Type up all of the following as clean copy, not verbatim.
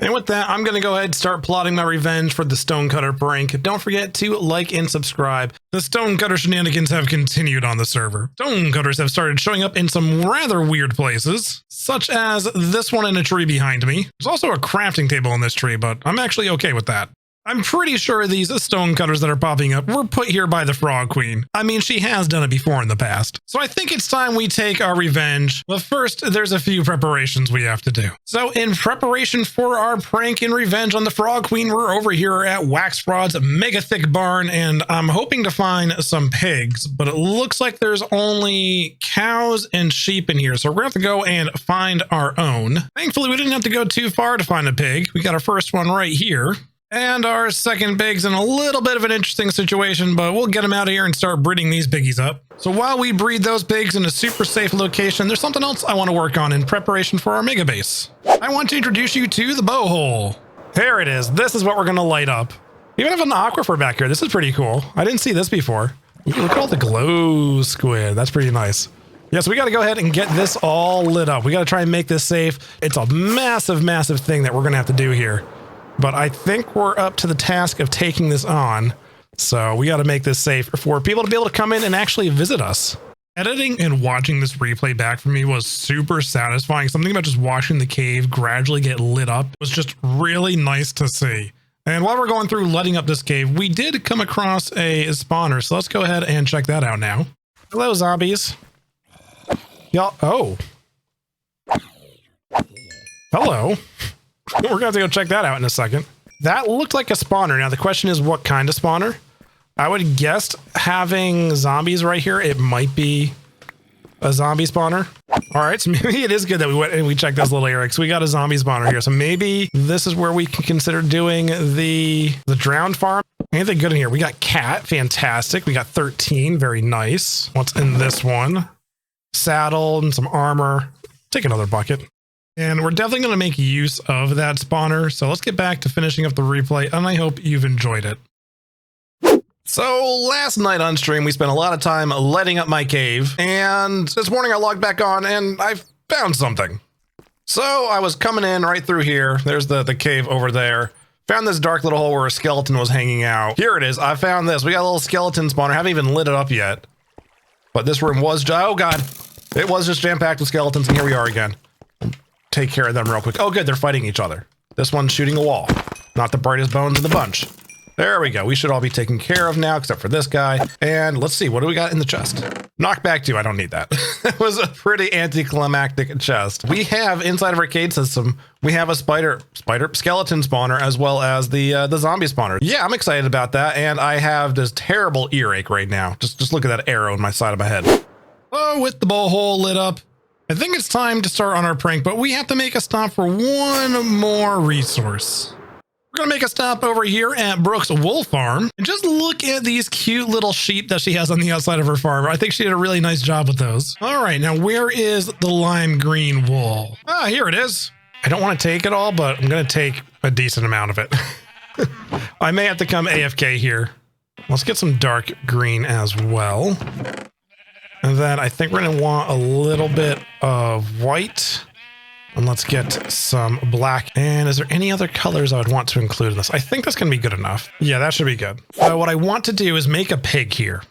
And with that, I'm going to go ahead and start plotting my revenge for the stonecutter prank. Don't forget to like and subscribe. The stonecutter shenanigans have continued on the server. Stonecutters have started showing up in some rather weird places, such as this one in a tree behind me. There's also a crafting table in this tree, but I'm actually okay with that. I'm pretty sure these stonecutters that are popping up were put here by the Frog Queen. I mean, she has done it before in the past. So I think it's time we take our revenge. But first, there's a few preparations we have to do. So in preparation for our prank and revenge on the Frog Queen, we're over here at Wax Fraud's mega thick barn, and I'm hoping to find some pigs, but it looks like there's only cows and sheep in here. So we're going to have to go and find our own. Thankfully, we didn't have to go too far to find a pig. We got our first one right here. And our second pig's in a little bit of an interesting situation, but we'll get them out of here and start breeding these piggies up. So while we breed those pigs in a super safe location, there's something else I want to work on in preparation for our mega base. I want to introduce you to the bow hole. There it is. This is what we're going to light up. We even have an aquifer back here. This is pretty cool. I didn't see this before. Look at all the glow squid. That's pretty nice. Yeah, so we got to go ahead and get this all lit up. We got to try and make this safe. It's a massive, massive thing that we're going to have to do here. But I think we're up to the task of taking this on. So we got to make this safe for people to be able to come in and actually visit us. Editing and watching this replay back for me was super satisfying. Something about just watching the cave gradually get lit up was just really nice to see. And while we're going through lighting up this cave, we did come across a spawner. So let's go ahead and check that out now. Hello, zombies. Y'all. Oh. Hello. We're going to have to go check that out in a second. That looked like a spawner. Now, the question is what kind of spawner? I would guess having zombies right here, it might be a zombie spawner. All right, so maybe it is good that we went and we checked this little area because we got a zombie spawner here. So maybe this is where we can consider doing the drowned farm. Anything good in here? We got cat, fantastic. We got 13, very nice. What's in this one? Saddle and some armor. Take another bucket. And we're definitely going to make use of that spawner. So let's get back to finishing up the replay, and I hope you've enjoyed it. So last night on stream, we spent a lot of time lighting up my cave, and this morning I logged back on and I found something. So I was coming in right through here. There's the cave over there. Found this dark little hole where a skeleton was hanging out. Here it is. I found this. We got a little skeleton spawner. I haven't even lit it up yet. But this room was, oh God, it was just jam-packed with skeletons, and here we are again. Take care of them real quick. Oh, good. They're fighting each other. This one's shooting a wall. Not the brightest bones in the bunch. There we go. We should all be taken care of now, except for this guy. And let's see. What do we got in the chest? Knockback 2. I don't need that. That was a pretty anticlimactic chest. We have inside of our cave system, we have a skeleton spawner, as well as the zombie spawner. Yeah, I'm excited about that. And I have this terrible earache right now. Just look at that arrow in my side of my head. Oh, with the bow hole lit up. I think it's time to start on our prank, but we have to make a stop for one more resource. We're going to make a stop over here at Brooke's wool farm and just look at these cute little sheep that she has on the outside of her farm. I think she did a really nice job with those. All right, now where is the lime green wool? Ah, here it is. I don't want to take it all, but I'm going to take a decent amount of it. I may have to come AFK here. Let's get some dark green as well. And then I think we're going to want a little bit of white. And let's get some black. And is there any other colors I would want to include in this? I think that's going to be good enough. Yeah, that should be good. So what I want to do is make a pig here.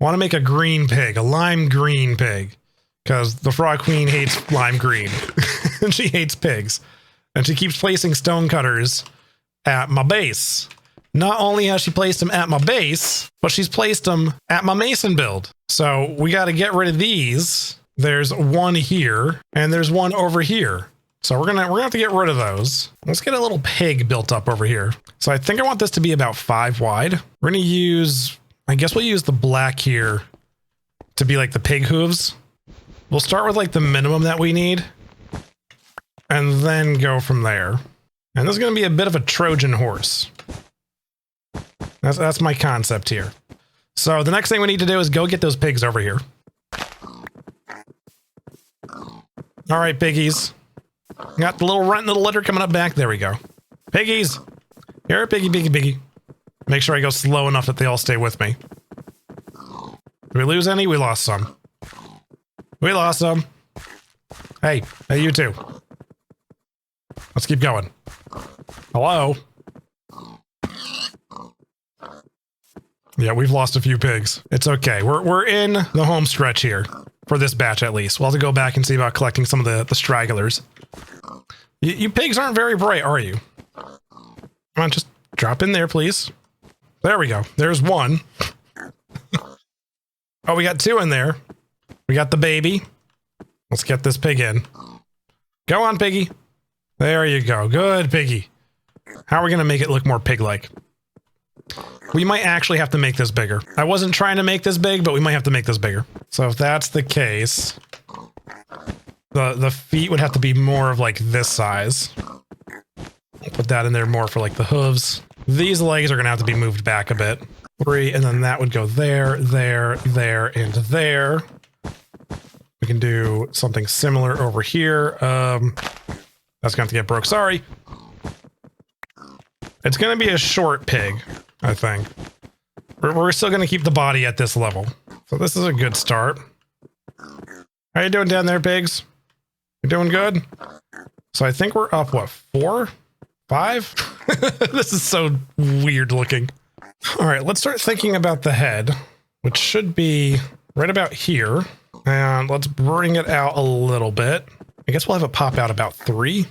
I want to make a green pig, a lime green pig. Because the Frog Queen hates lime green. And she hates pigs. And she keeps placing stonecutters at my base. Not only has she placed them at my base, but she's placed them at my mason build. So we got to get rid of these. There's one here and there's one over here. So we're gonna have to get rid of those. Let's get a little pig built up over here. So I think I want this to be about 5 wide. We're gonna use, I guess we'll use the black here to be like the pig hooves. We'll start with like the minimum that we need and then go from there. And this is gonna be a bit of a Trojan horse. That's my concept here. So the next thing we need to do is go get those pigs over here. All right, piggies. Got the little runt in the litter coming up back. There we go. Piggies. Here, piggy, piggy, piggy. Make sure I go slow enough that they all stay with me. Did we lose any? We lost some. We lost some. Hey, you too. Let's keep going. Hello? Yeah, we've lost a few pigs. It's okay. We're in the home stretch here. For this batch, at least. We'll have to go back and see about collecting some of the stragglers. You pigs aren't very bright, are you? Come on, just drop in there, please. There we go. There's one. Oh, we got two in there. We got the baby. Let's get this pig in. Go on, piggy. There you go. Good, piggy. How are we going to make it look more pig-like? We might actually have to make this bigger. I wasn't trying to make this big, but we might have to make this bigger. So if that's the case, the feet would have to be more of like this size. I'll put that in there more for like the hooves. These legs are going to have to be moved back a bit. 3, and then that would go there, there, there, and there. We can do something similar over here. That's going to have to get broke. Sorry. It's going to be a short pig, I think. We're still going to keep the body at this level. So this is a good start. How you doing down there, pigs? You doing good? So I think we're up, what, 4? 5? This is so weird looking. All right, let's start thinking about the head, which should be right about here. And let's bring it out a little bit. I guess we'll have it pop out about 3.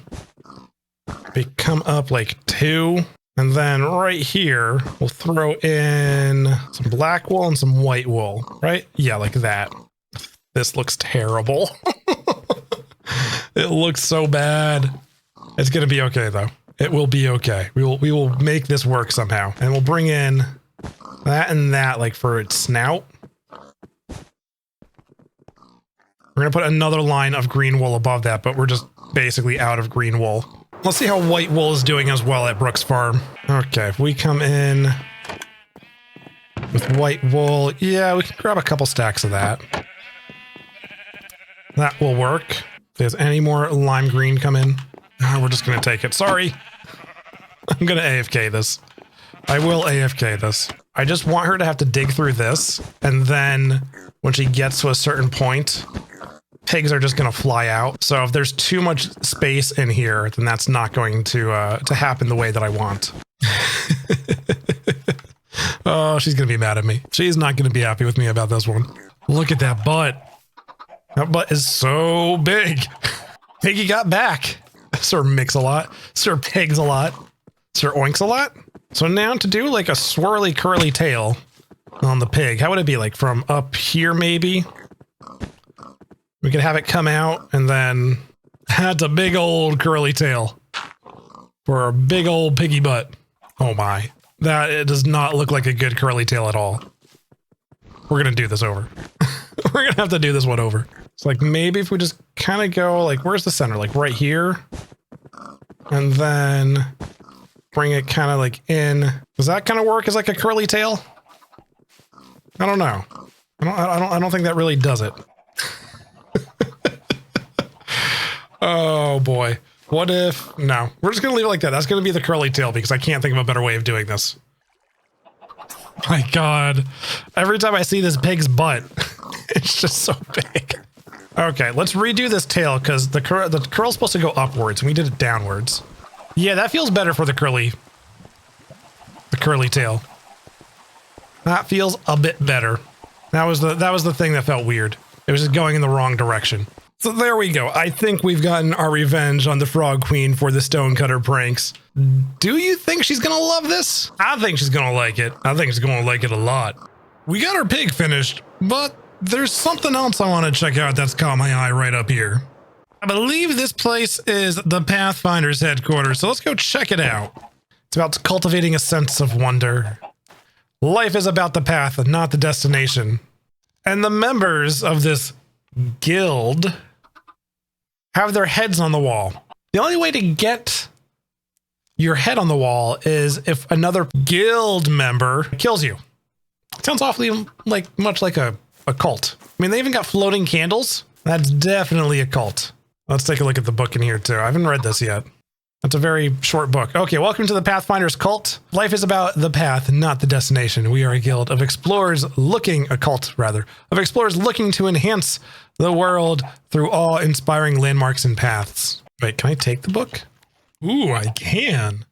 Maybe come up like 2. And then right here, we'll throw in some black wool and some white wool, right? Yeah, like that. This looks terrible. It looks so bad. It's going to be okay, though. It will be okay. We will make this work somehow. And we'll bring in that and that, like for its snout. We're going to put another line of green wool above that, but we're just basically out of green wool. Let's see how white wool is doing as well at Brooks Farm. Okay, if we come in with white wool, yeah, we can grab a couple stacks of that. That will work. If there's any more lime green come in, we're just going to take it. Sorry. I'm going to AFK this. I will AFK this. I just want her to have to dig through this, and then when she gets to a certain point, pigs are just going to fly out. So if there's too much space in here, then that's not going to happen the way that I want. Oh, she's going to be mad at me. She's not going to be happy with me about this one. Look at that butt. That butt is so big. Piggy got back. Sir Mix-a-Lot. Sir Pigs-a-Lot. Sir Oinks-a-Lot. So now to do like a swirly curly tail on the pig, how would it be? Like from up here maybe? We could have it come out and then that's a big old curly tail for a big old piggy butt. Oh my. That it does not look like a good curly tail at all. We're going to do this over. We're going to have to do this one over. It's like maybe if we just kind of go like, where's the center? Like right here. And then bring it kind of like in. Does that kind of work as like a curly tail? I don't know. I don't think that really does it. Oh boy. What if, no, we're just going to leave it like that. That's going to be the curly tail because I can't think of a better way of doing this. My God. Every time I see this pig's butt, it's just so big. Okay, let's redo this tail because the curl's supposed to go upwards and we did it downwards. Yeah, that feels better for the curly tail. That feels a bit better. That was the thing that felt weird. It was just going in the wrong direction. So there we go. I think we've gotten our revenge on the Frog Queen for the stonecutter pranks. Do you think she's gonna love this? I think she's gonna like it. I think she's gonna like it a lot. We got our pig finished, but there's something else I want to check out that's caught my eye right up here. I believe this place is the Pathfinder's headquarters, so let's go check it out. It's about cultivating a sense of wonder. Life is about the path, not the destination. And the members of this guild have their heads on the wall. The only way to get your head on the wall is if another guild member kills you. It sounds awfully like much like a cult. I mean, they even got floating candles. That's definitely a cult. Let's take a look at the book in here too. I haven't read this yet. That's a very short book. Okay, welcome to the Pathfinder's cult. Life is about the path, not the destination. We are a guild of explorers looking to enhance the world through awe-inspiring landmarks and paths. Wait, can I take the book? Ooh, I can.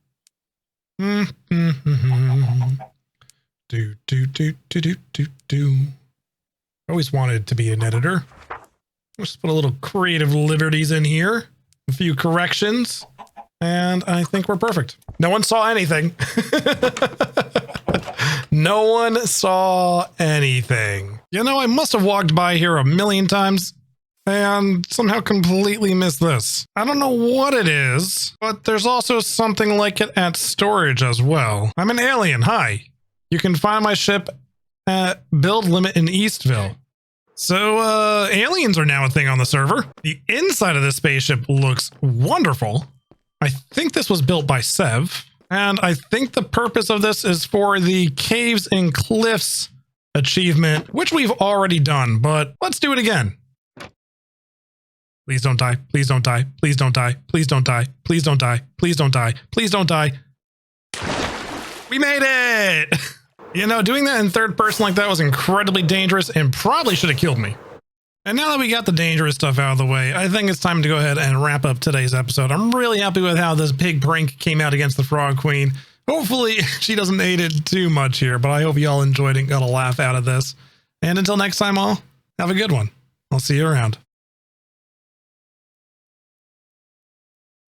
Do, do, do, do, do, do, do. I always wanted to be an editor. Let's put a little creative liberties in here. A few corrections. And I think we're perfect. No one saw anything. No one saw anything. You know, I must have walked by here a million times and somehow completely missed this. I don't know what it is, but there's also something like it at storage as well. I'm an alien. Hi. You can find my ship at build limit in Eastville. So, aliens are now a thing on the server. The inside of this spaceship looks wonderful. I think this was built by Sev, and I think the purpose of this is for the Caves and Cliffs achievement, which we've already done, but let's do it again. Please don't die. Please don't die. Please don't die. Please don't die. Please don't die. Please don't die. Please don't die. We made it! You know, doing that in third person like that was incredibly dangerous and probably should have killed me. And now that we got the dangerous stuff out of the way, I think it's time to go ahead and wrap up today's episode. I'm really happy with how this pig prank came out against the Frog Queen. Hopefully she doesn't hate it too much here, but I hope you all enjoyed it and got a laugh out of this. And until next time, all, have a good one. I'll see you around.